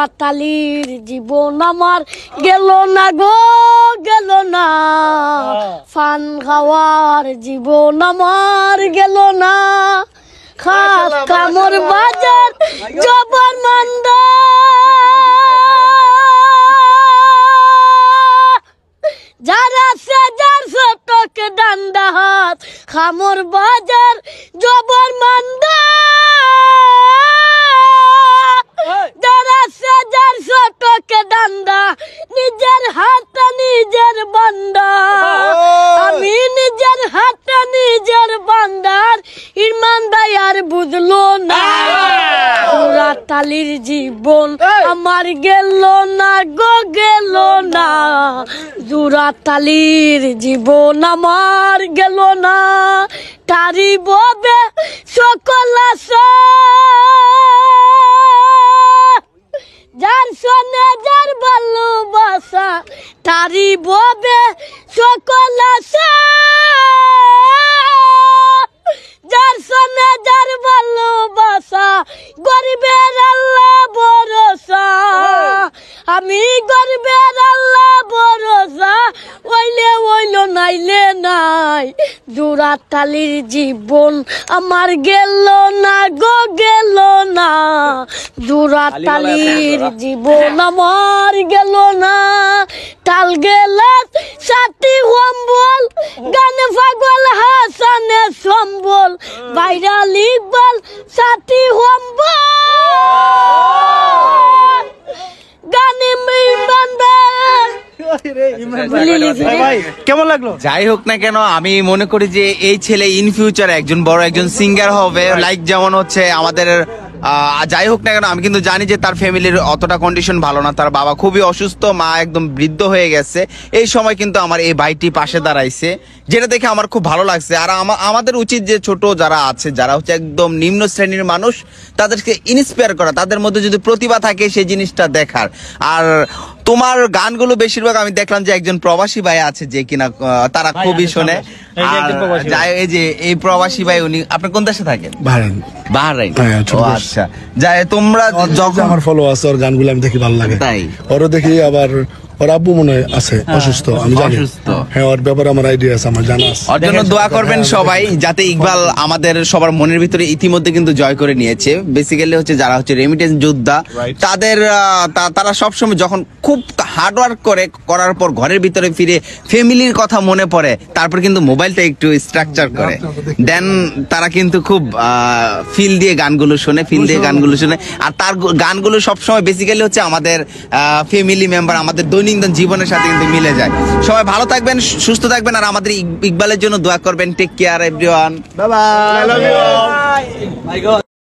জোড়াতালির জীবন আমার গেল না গো গেল না, ফান খাওয়ার জীবন আমার গেল না, খাস কামর বাজার জবর মান্দা, যারা সেজার ছোটক ডান্ডা হাত খামর বাজার জবর মান্দা, যারা সেজার ছোটক ডান্ডা নিজের হাত নিজের বান্দা, আমি নিজের হাত নিজের বান্দার ইরমান ভাই আর বুঝলো না, জোড়াতালির জীবন আমার গেল না গো গেল না, জোড়াতালির জীবন আমার গেল না, তারি ববে সকল আশা, যার সনে যার ভালোবাসা, তারি ববে সকল আশা, যার সনে যার ভালোবাসা, গরিবের আল্লাহ ভরসা, আমি গরিবের আল্লাহ ভরসা, ওইলে ওইল নাইলে নাই, জোড়াতালির জীবন আমার গেল না গো গেল না, জোড়াতালির জীবন আমার গেল না, তাল গেলাস সাথী হম্বল, গানে পাগল হাসানে সম্বল, ভাইরাল ইকবাল সাথী হম্বল, গানে কেমন লাগলো? যাই হোক না কেন, আমি মনে করি যে এই ছেলে ইন ফিউচার একজন বড় একজন সিঙ্গার হবে, লাইক যেমন হচ্ছে আমাদের যাই হোক না কেন, আমি কিন্তু জানি যে তার ফ্যামিলির অতটা কন্ডিশন ভালো না, তার বাবা খুবই অসুস্থ, মা একদম বৃদ্ধ হয়ে গেছে, এই সময় কিন্তু আমার এই ভাইটি পাশে দাঁড়াইছে, যেটা দেখে আমার খুব ভালো লাগছে। আর আমাদের উচিত যে ছোট যারা আছে, যারা হচ্ছে একদম নিম্ন শ্রেণীর মানুষ, তাদেরকে ইন্সপায়ার করা, তাদের মধ্যে যদি প্রতিভা থাকে সেই জিনিসটা দেখার। আর তোমার গানগুলো বেশিরভাগ আমি দেখলাম যে একজন প্রবাসী ভাই আছে যে কিনা তারা খুবই শোনে, এই যে এই প্রবাসী ভাই, উনি আপনি কোন দেশে থাকেন? বাহরাইন। বাহরাইন, আচ্ছা। যাই তোমরা যখন আমার ফলো আছে, ওর গানগুলো আমি দেখি ভালো লাগে, তাই ওরও দেখি। আবার ওর আব্বু মনে আছে অসুস্থ, আমি জানি, হ্যাঁ ওর ব্যাপারে আমার আইডিয়া আছে, আমার জানা আছে। ওর জন্য দোয়া করবেন সবাই, যাতে ইকবাল আমাদের সবার মনের ভিতরে ইতিমধ্যে কিন্তু জয় করে নিয়েছে। বেসিক্যালি হচ্ছে যারা হচ্ছে রেমিটেন্স যোদ্ধা, তাদের তারা সবসময় যখন খুব হার্ড ওয়ার্ক করার পর ঘরের ভিতরে ফিরে ফ্যামিলির কথা মনে পড়ে, তারপর কিন্তু মোবাইলটা একটু স্ট্রাকচার করে দেন, তারা কিন্তু খুব ফিল দিয়ে গানগুলো শোনে, ফিল দিয়ে গানগুলো শোনে। আর তার গানগুলো সবসময় বেসিক্যালি হচ্ছে আমাদের ফ্যামিলি মেম্বার, আমাদের দৈনিক জীবনের সাথে কিন্তু মিলে যায়। সবাই ভালো থাকবেন, সুস্থ থাকবেন, আর আমাদের ইকবালের জন্য দোয়া করবেন। Take care everyone, bye by.